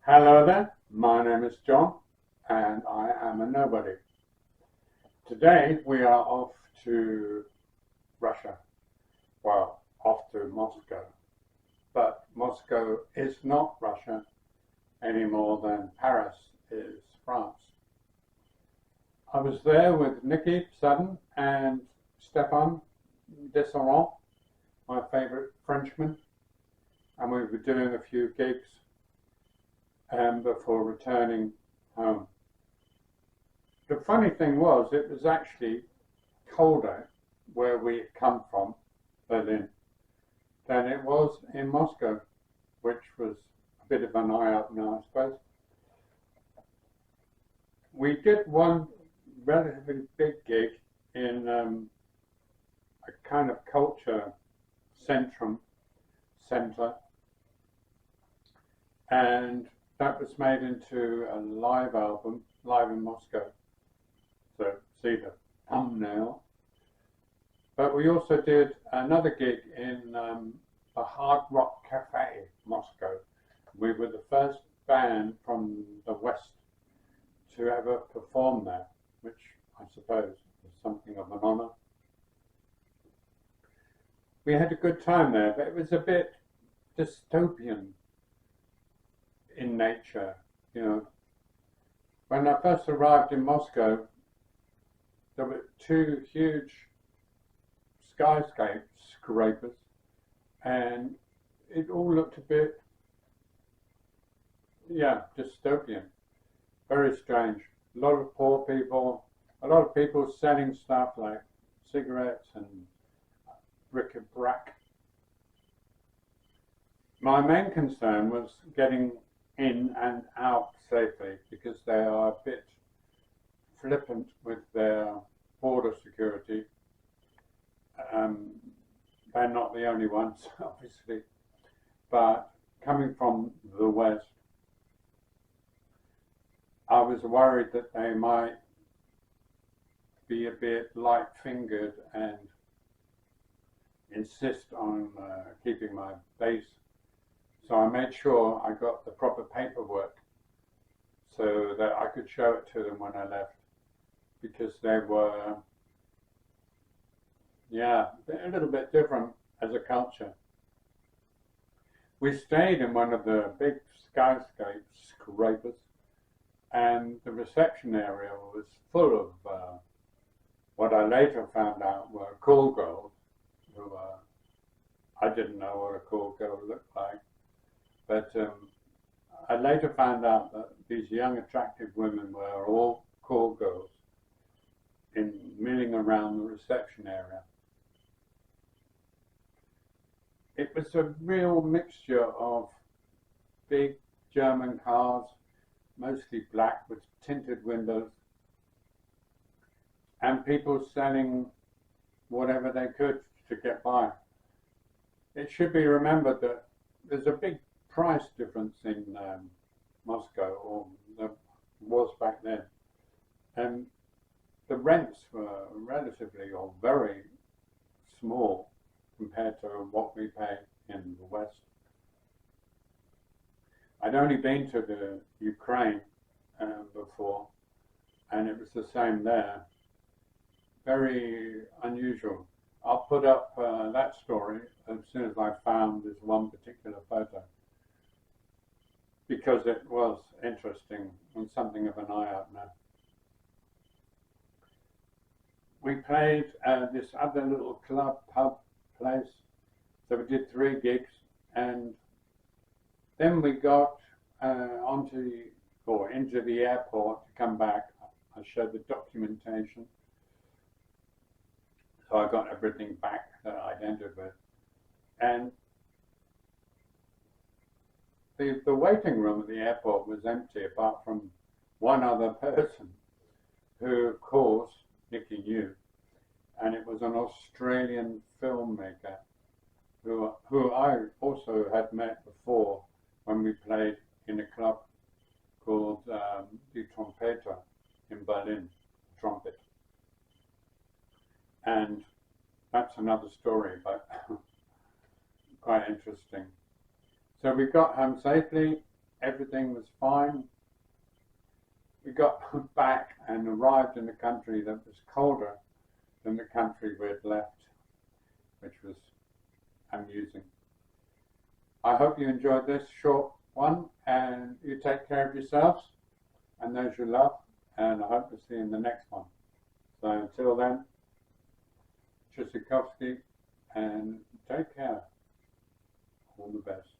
Hello there, my name is John and I am a nobody. Today we are off to Russia, well, off to Moscow. But Moscow is not Russia any more than Paris is France. I was there with Nicky Sudden and Stéphane Desserand, my favourite Frenchman, and we were doing a few gigs before returning home. The funny thing was, it was actually colder where we had come from, Berlin, than it was in Moscow, which was a bit of an eye-opener, I suppose. We did one relatively big gig in a kind of culture centre, and that was made into a live album, live in Moscow. So see the thumbnail. But we also did another gig in the Hard Rock Cafe, Moscow. We were the first band from the West to ever perform there, which I suppose is something of an honour. We had a good time there, but it was a bit dystopian in nature, you know. When I first arrived in Moscow, there were two huge skyscrapers, and it all looked a bit, dystopian. Very strange. A lot of poor people, a lot of people selling stuff like cigarettes and bric-a-brac. My main concern was getting in and out safely, because they are a bit flippant with their border security. They're not the only ones, obviously, but coming from the West, I was worried that they might be a bit light-fingered and insist on keeping my base. So I made sure I got the proper paperwork so that I could show it to them when I left, because they were, a little bit different as a culture. We stayed in one of the big skyscrapers, and the reception area was full of what I later found out were call girls, who I didn't know what a call girl looked like. But I later found out that these young, attractive women were all call girls milling around the reception area. It was a real mixture of big German cars, mostly black with tinted windows, and people selling whatever they could to get by. It should be remembered that there's a big price difference in Moscow, or there was back then, and the rents were relatively or very small compared to what we pay in the West. I'd only been to the Ukraine before, and it was the same there. Very unusual. I'll put up that story as soon as I found this one particular photo, because it was interesting and something of an eye-opener. We played this other little club, pub place, so we did 3 gigs, and then we got into the airport to come back. I showed the documentation, so I got everything back that I'd entered with, and the waiting room at the airport was empty apart from one other person, who of course Nicky knew, and it was an Australian filmmaker who I also had met before when we played in a club called Die Trompeter in Berlin, trumpet. And that's another story, but quite interesting. So we got home safely. everything was fine. We got back and arrived in a country that was colder than the country we had left, which was amusing. I hope you enjoyed this short one, and you take care of yourselves and those you love, and I hope to see you in the next one. So until then, Tchaikovsky, and take care. All the best.